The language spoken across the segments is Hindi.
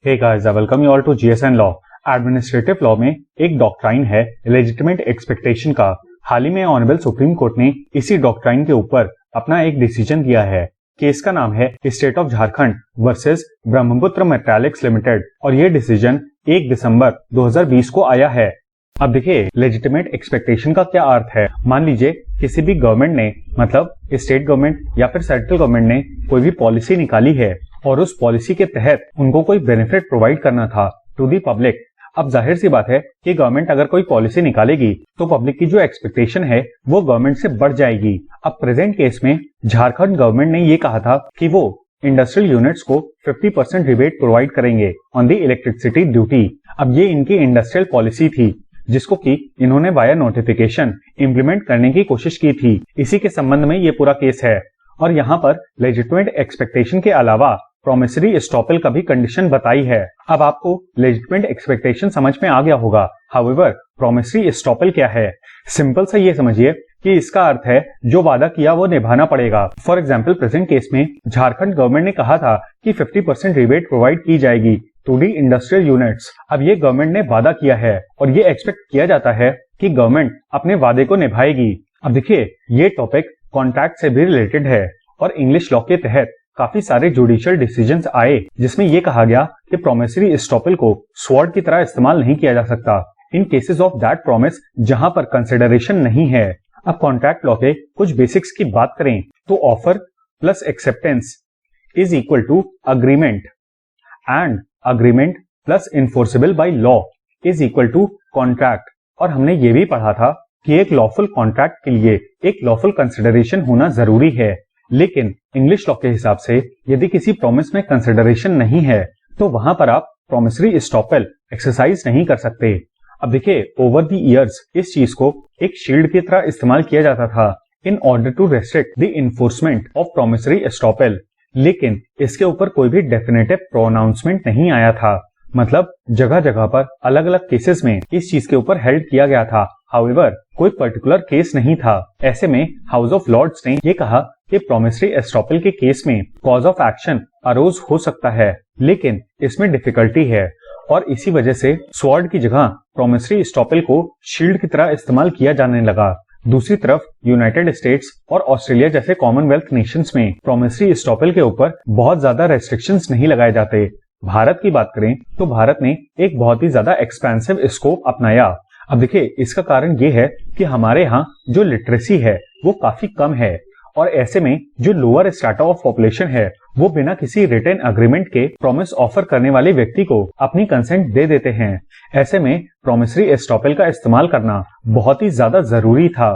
Hey guys, welcome you all to GSN law. Administrative law में एक डॉक्ट्राइन है लेजिटिमेट एक्सपेक्टेशन का। हाल ही में ऑनरेबल सुप्रीम कोर्ट ने इसी डॉक्ट्राइन के ऊपर अपना एक डिसीजन दिया है। केस का नाम है state of Jharkhand versus Brahmaputra metallics limited और ये डिसीजन 1 दिसंबर 2020 को आया है। अब देखिए, लेजिटिमेट एक्सपेक्टेशन का क्या अर्थ है। मान लीजिए किसी भी गवर्नमेंट ने, मतलब स्टेट गवर्नमेंट या फिर सेंट्रल गवर्नमेंट ने कोई भी पॉलिसी निकाली है और उस पॉलिसी के तहत उनको कोई बेनिफिट प्रोवाइड करना था टू दी पब्लिक। अब जाहिर सी बात है कि गवर्नमेंट अगर कोई पॉलिसी निकालेगी तो पब्लिक की जो एक्सपेक्टेशन है वो गवर्नमेंट से बढ़ जाएगी। अब प्रेजेंट केस में झारखंड गवर्नमेंट ने ये कहा था कि वो इंडस्ट्रियल यूनिट्स को 50% रिबेट प्रोवाइड करेंगे ऑन दी इलेक्ट्रिसिटी ड्यूटी। अब ये इनकी इंडस्ट्रियल पॉलिसी थी जिसको कि इन्होंने वाया नोटिफिकेशन इम्प्लीमेंट करने की कोशिश की थी। इसी के संबंध में ये पूरा केस है और यहाँ पर लेजिटिमेट एक्सपेक्टेशन के अलावा प्रोमिसरी एस्टॉपल का भी कंडीशन बताई है। अब आपको लेजिटिमेट एक्सपेक्टेशन समझ में आ गया होगा। हाउएवर, प्रोमिसरी एस्टॉपल क्या है? सिंपल सा ये समझिए कि इसका अर्थ है जो वादा किया वो निभाना पड़ेगा। फॉर एग्जाम्पल, प्रेजेंट केस में झारखंड गवर्नमेंट ने कहा था कि 50% रिबेट प्रोवाइड की जाएगी टू दी इंडस्ट्रियल यूनिट्स। अब ये गवर्नमेंट ने वादा किया है और ये एक्सपेक्ट किया जाता है कि गवर्नमेंट अपने वादे को निभाएगी। अब देखिए, ये टॉपिक कॉन्ट्रैक्ट से भी रिलेटेड है और इंग्लिश लॉ के तहत काफी सारे जुडिशियल डिसीजंस आए जिसमें यह कहा गया कि प्रोमिसरी एस्टॉपल को स्वॉर्ड की तरह इस्तेमाल नहीं किया जा सकता इन केसेस ऑफ दैट प्रॉमिस जहां पर कंसिडरेशन नहीं है। अब कॉन्ट्रैक्ट लॉ के कुछ बेसिक्स की बात करें तो offer plus acceptance is equal to agreement and agreement plus enforceable by law is equal to contract. और हमने ये भी पढ़ा था कि एक लॉफुल कॉन्ट्रैक्ट के लिए एक लॉफुल कंसिडरेशन होना जरूरी है, लेकिन इंग्लिश लॉ के हिसाब से यदि किसी प्रॉमिस में कंसिडरेशन नहीं है तो वहां पर आप प्रोमिसरी एस्टॉपल एक्सरसाइज नहीं कर सकते। अब देखिए, ओवर द इयर्स इस चीज को एक शील्ड की तरह इस्तेमाल किया जाता था in order to restrict the enforcement of promissory estoppel, लेकिन इसके ऊपर कोई भी डेफिनेटिव प्रोनाउंसमेंट नहीं आया था। मतलब जगह जगह पर अलग अलग केसेस में इस चीज के ऊपर हेल्ड किया गया था। हाउएवर, कोई पर्टिकुलर केस नहीं था। ऐसे में हाउस ऑफ लॉर्ड्स ने ये कहा कि प्रोमिसरी एस्टॉपल के केस में कॉज ऑफ एक्शन अरोज हो सकता है, लेकिन इसमें डिफिकल्टी है और इसी वजह से स्वॉर्ड की जगह प्रोमिसरी एस्टॉपल को शील्ड की तरह इस्तेमाल किया जाने लगा। दूसरी तरफ यूनाइटेड स्टेट्स और ऑस्ट्रेलिया जैसे कॉमनवेल्थ नेशंस में प्रोमिसरी एस्टॉपल के ऊपर बहुत ज्यादा रेस्ट्रिक्शंस नहीं लगाए जाते। भारत की बात करें तो भारत ने एक बहुत ही ज्यादा एक्सपेंसिव स्कोप अपनाया। अब देखिए, इसका कारण ये है कि हमारे यहाँ जो लिटरेसी है वो काफी कम है और ऐसे में जो लोअर स्ट्रेटा ऑफ पॉपुलेशन है वो बिना किसी रिटन अग्रीमेंट के प्रॉमिस ऑफर करने वाले व्यक्ति को अपनी कंसेंट दे देते हैं। ऐसे में प्रोमिसरी एस्टॉपल का इस्तेमाल करना बहुत ही ज्यादा जरूरी था।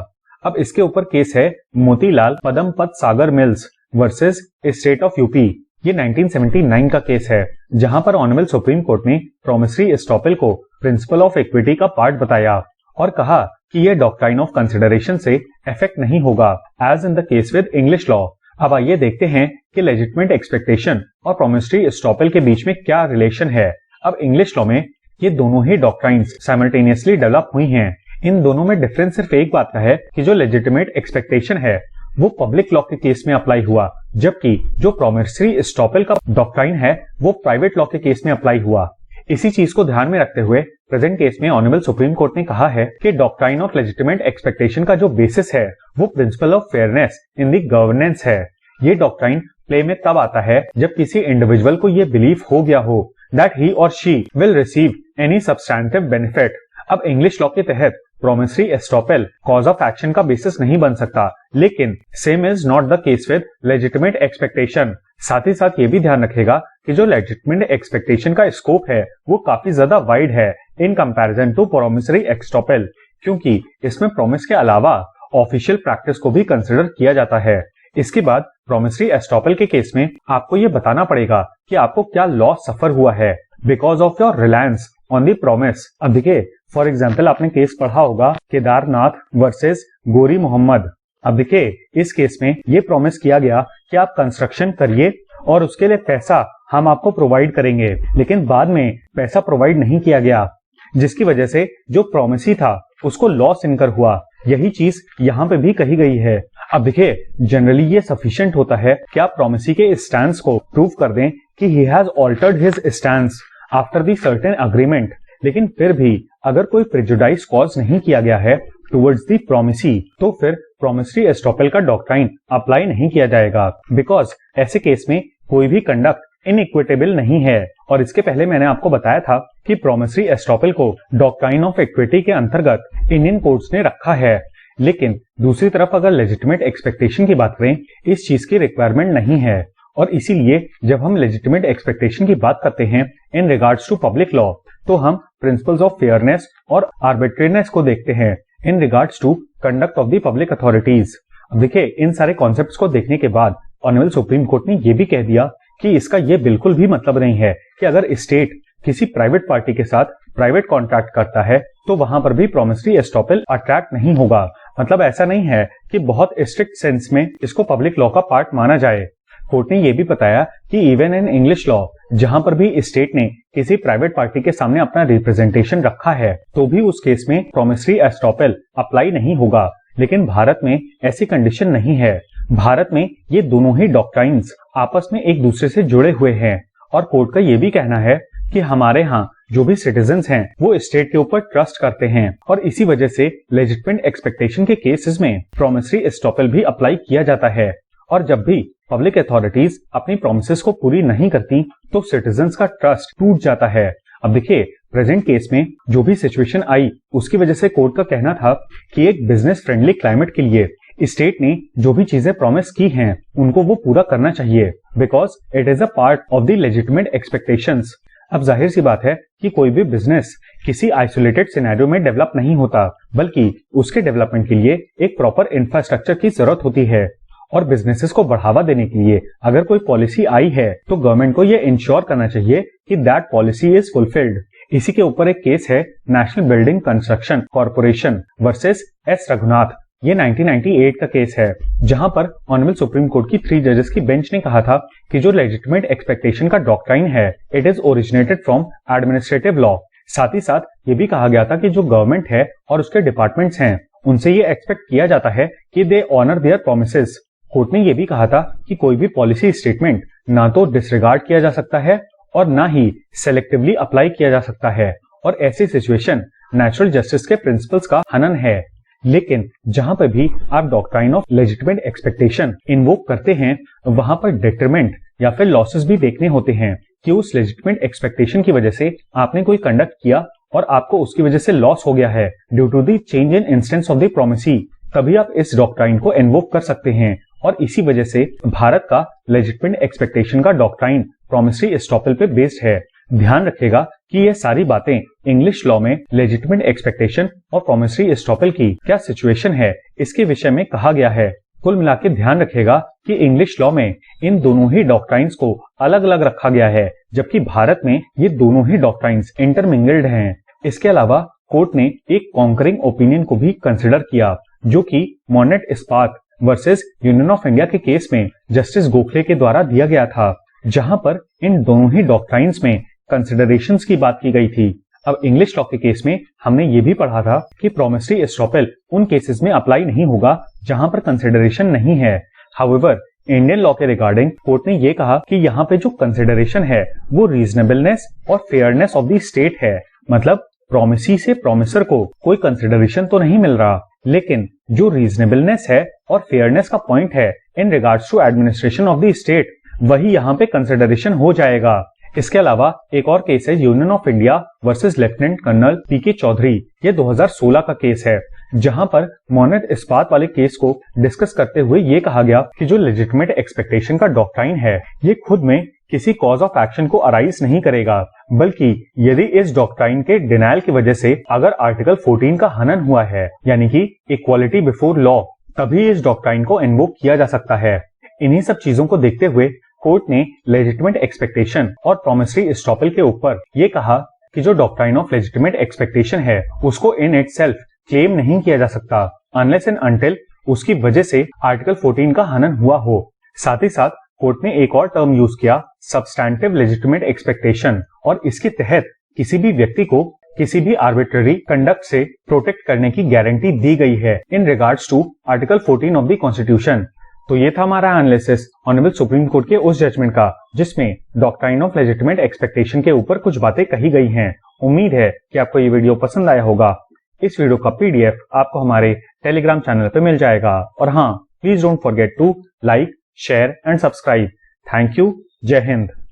अब इसके ऊपर केस है Motilal Padampat Sagar mills versus state of UP. ये 1979 का केस है जहां पर ऑनरेबल सुप्रीम कोर्ट ने प्रोमिसरी एस्टॉपल को प्रिंसिपल ऑफ इक्विटी का पार्ट बताया और कहा कि यह डॉक्ट्राइन ऑफ कंसिडरेशन से इफेक्ट नहीं होगा as in the case with English law. अब आइए देखते हैं कि लेजिटिमेट एक्सपेक्टेशन और प्रोमिसरी एस्टॉपल के बीच में क्या रिलेशन है। अब इंग्लिश लॉ में ये दोनों ही डॉक्ट्राइन्स साइमल्टेनियसली डेवलप हुई हैं। इन दोनों में डिफरेंस सिर्फ एक बात का है कि जो लेजिटिमेट एक्सपेक्टेशन है वो पब्लिक लॉ के केस में अप्लाई हुआ, जबकि जो प्रोमिसरी एस्टॉपल का डॉक्ट्राइन है वो प्राइवेट लॉ के केस में अप्लाई हुआ। इसी चीज को ध्यान में रखते हुए प्रेजेंट केस में ऑनरेबल सुप्रीम कोर्ट ने कहा है कि डॉक्ट्राइन ऑफ लेजिटिमेट एक्सपेक्टेशन का जो बेसिस है वो principle of fairness in the governance है। ये डॉक्ट्राइन प्ले में तब आता है जब किसी इंडिविजुअल को ये बिलीव हो गया हो दैट ही और she will receive any substantive benefit. अब इंग्लिश लॉ के तहत promissory estoppel cause of action का बेसिस नहीं बन सकता, लेकिन same is not the case with legitimate expectation. साथ ही साथ ये भी ध्यान रखेगा कि जो लेजिटिमेट एक्सपेक्टेशन का स्कोप है वो काफी ज्यादा वाइड है in comparison to promissory estoppel, क्योंकि इसमें प्रॉमिस के अलावा ऑफिशियल प्रैक्टिस को भी कंसिडर किया जाता है। इसके बाद प्रोमिसरी एस्टॉपल के केस में आपको ये बताना पड़ेगा कि आपको क्या लॉस सफर हुआ है because of your reliance on the promise. अब देखिए, फॉर एग्जाम्पल आपने केस पढ़ा होगा केदारनाथ वर्सेस गोरी मोहम्मद। अब देखिए, इस केस में ये प्रॉमिस किया गया कि आप कंस्ट्रक्शन करिए और उसके लिए पैसा हम आपको प्रोवाइड करेंगे, लेकिन बाद में पैसा प्रोवाइड नहीं किया गया जिसकी वजह से जो प्रॉमिसी था उसको लॉस इनकर हुआ। यही चीज यहाँ पे भी कही गई है। अब देखिए, जनरली ये सफिशिएंट होता है कि आप प्रॉमिसी के स्टैंस को प्रूव कर दें कि he has altered his stance. After the certain agreement, लेकिन फिर भी अगर कोई प्रेजुडाइज कॉज नहीं किया गया है टुवर्ड्स दी प्रोमिसी, तो फिर प्रोमिसरी एस्टॉपल का डॉक्ट्राइन अप्लाई नहीं किया जाएगा, बिकॉज ऐसे केस में कोई भी कंडक्ट इनइक्विटेबल नहीं है। और इसके पहले मैंने आपको बताया था कि प्रोमिसरी एस्टॉपल को डॉक्ट्राइन ऑफ इक्विटी के अंतर्गत इंडियन कोर्ट्स ने रखा है। लेकिन दूसरी तरफ अगर लेजिटिमेट एक्सपेक्टेशन की बात करें, इस चीज की रिक्वायरमेंट नहीं है। और इसीलिए जब हम लेजिटिमेट एक्सपेक्टेशन की बात करते हैं in regards to public law, तो हम प्रिंसिपल्स ऑफ फेयरनेस और आर्बिट्रेरीनेस को देखते हैं in regards to conduct of the public authorities. अब देखिए, इन सारे कॉन्सेप्ट्स को देखने के बाद ऑनरेबल सुप्रीम कोर्ट ने यह भी कह दिया कि इसका यह बिल्कुल भी मतलब नहीं है कि अगर स्टेट किसी प्राइवेट पार्टी के साथ प्राइवेट कॉन्ट्रैक्ट करता है तो वहां पर भी प्रोमिसरी एस्टॉपल अट्रैक्ट नहीं होगा। मतलब ऐसा नहीं है कि बहुत स्ट्रिक्ट सेंस में इसको पब्लिक लॉ का पार्ट माना जाए। कोर्ट ने यह भी बताया कि इवन इन इंग्लिश लॉ, जहां पर भी स्टेट ने किसी प्राइवेट पार्टी के सामने अपना रिप्रेजेंटेशन रखा है, तो भी उस केस में प्रोमिसरी एस्टॉपल अप्लाई नहीं होगा। लेकिन भारत में ऐसी कंडीशन नहीं है। भारत में ये दोनों ही डॉक्ट्राइन्स आपस में एक दूसरे से जुड़े हुए हैं। और कोर्ट का यह भी कहना है कि हमारे यहाँ जो भी सिटीजन्स हैं वो स्टेट के ऊपर ट्रस्ट करते हैं, और इसी वजह से लेजिटिमेट एक्सपेक्टेशन के केसेस में प्रोमिसरी एस्टॉपल भी अप्लाई किया जाता है। और जब भी पब्लिक अथॉरिटीज अपनी प्रोमिसेस को पूरी नहीं करती तो सिटीजन्स का ट्रस्ट टूट जाता है। अब देखिए, प्रेजेंट केस में जो भी सिचुएशन आई उसकी वजह से कोर्ट का कहना था कि एक बिजनेस फ्रेंडली क्लाइमेट के लिए स्टेट ने जो भी चीजें प्रॉमिस की हैं उनको वो पूरा करना चाहिए, because it is a part of the legitimate expectations. अब जाहिर सी बात है कि कोई भी बिजनेस किसी आइसोलेटेड सिनेरियो में डेवलप नहीं होता, बल्कि उसके डेवलपमेंट के लिए एक प्रॉपर इंफ्रास्ट्रक्चर की जरूरत होती है। और बिजनेसेस को बढ़ावा देने के लिए अगर कोई पॉलिसी आई है तो गवर्नमेंट को यह इंश्योर करना चाहिए कि दैट पॉलिसी इज फुलफिल्ड। इसी के ऊपर एक केस है national building construction corporation versus S Raghunath. ये 1998 का केस है, जहां पर ऑनरेबल सुप्रीम कोर्ट की 3 जजेस की बेंच ने कहा था कि जो लेजिटिमेट एक्सपेक्टेशन का डॉक्ट्राइन है it is originated from administrative law. साथ ही साथ ये भी कहा गया था कि जो गवर्नमेंट है और उसके डिपार्टमेंट्स हैं उनसे ये एक्सपेक्ट किया जाता है कि दे ऑनर देयर प्रोमिसेस। कोर्ट ने यह भी कहा था कि कोई भी पॉलिसी स्टेटमेंट ना तो डिसरिगार्ड किया जा सकता है और ना ही सेलेक्टिवली अप्लाई किया जा सकता है, और ऐसी सिचुएशन नेचुरल जस्टिस के प्रिंसिपल्स का हनन है। लेकिन जहां पर भी आप doctrine of legitimate expectation invoke करते हैं वहां पर डेट्रीमेंट या फिर लॉसेस भी देखने होते हैं कि उस लेजिटिमेट एक्सपेक्टेशन की वजह से आपने कोई कंडक्ट किया और आपको उसकी वजह से लॉस हो गया है due to the change in instance of the promisee, तभी आप इस डॉक्ट्राइन को इन्वोक कर सकते हैं। और इसी वजह से भारत का लेजिटिमेट एक्सपेक्टेशन का डॉक्ट्राइन प्रोमिसरी एस्टॉपल पे बेस्ड है। ध्यान रखिएगा कि ये सारी बातें इंग्लिश लॉ में लेजिटिमेट एक्सपेक्टेशन और प्रोमिसरी एस्टॉपल की क्या सिचुएशन है इसके विषय में कहा गया है। कुल मिला के ध्यान रखिएगा कि इंग्लिश लॉ में इन दोनों ही डॉक्ट्राइन्स को अलग अलग रखा गया है, जबकि भारत में ये दोनों ही डॉक्ट्राइन्स इंटरमिंगल्ड हैं। इसके अलावा कोर्ट ने एक कॉन्करिंग ओपिनियन को भी कंसिडर किया, जो कि मोनेट इस्पात वर्सेस यूनियन ऑफ इंडिया के केस में जस्टिस गोखले के द्वारा दिया गया था, जहां पर इन दोनों ही डॉक्ट्राइन्स में कंसिडरेशंस की बात की गई थी। अब इंग्लिश लॉ के केस में हमने ये भी पढ़ा था कि प्रोमिसरी एस्टॉपल उन केसेस में अप्लाई नहीं होगा जहां पर कंसिडरेशन नहीं है। हाउएवर, इंडियन लॉ के रिगार्डिंग कोर्ट ने ये कहा कि यहाँ पे जो कंसिडरेशन है वो रीजनेबलनेस और फेयरनेस ऑफ द स्टेट है। मतलब प्रोमिसी से प्रोमिसर को कोई कंसिडरेशन तो नहीं मिल रहा, लेकिन जो रीजनेबलनेस है और फेयरनेस का पॉइंट है in regards to administration of the state, वही यहाँ पे कंसिडरेशन हो जाएगा। इसके अलावा एक और केस है union of India versus lieutenant colonel PK Chaudhary. ये 2016 का केस है, जहां पर मोनेट इस्पात वाले केस को डिस्कस करते हुए ये कहा गया कि जो लेजिटिमेट एक्सपेक्टेशन का डॉक्ट्राइन है ये खुद में किसी कॉज ऑफ एक्शन को अराइज नहीं करेगा, बल्कि यदि इस डॉक्ट्राइन के डिनायल की वजह से अगर आर्टिकल 14 का हनन हुआ है, यानी कि इक्वालिटी बिफोर लॉ, तभी इस डॉक्ट्राइन को इन्वोक किया जा सकता है। इन्हीं सब चीजों को देखते हुए कोर्ट ने लेजिटिमेट एक्सपेक्टेशन और प्रोमिसरी एस्टॉपल के ऊपर ये कहा कि जो डॉक्ट्राइन ऑफ लेजिटिमेट एक्सपेक्टेशन है उसको इन इटसेल्फ क्लेम नहीं किया जा सकता अनलेस एंड अनटिल उसकी वजह से आर्टिकल 14 का हनन हुआ हो। साथ ही साथ कोर्ट ने एक और टर्म यूज किया, सब्सटैंटिव लेजिटिमेट एक्सपेक्टेशन, और इसके तहत किसी भी व्यक्ति को किसी भी आर्बिट्ररी कंडक्ट से प्रोटेक्ट करने की गारंटी दी गई है in regards to article 14 of the constitution. तो ये था हमारा एनालिसिस ऑनरेबल सुप्रीम कोर्ट के उस जजमेंट का जिसमें डॉक्ट्राइन ऑफ लेजिटिमेट एक्सपेक्टेशन के ऊपर कुछ बातें कही गई हैं। उम्मीद है कि आपको ये वीडियो पसंद आया होगा। इस वीडियो का PDF आपको हमारे टेलीग्राम चैनल पे मिल जाएगा। और हाँ, please don't forget to like, share and subscribe. Thank you. Jai Hind.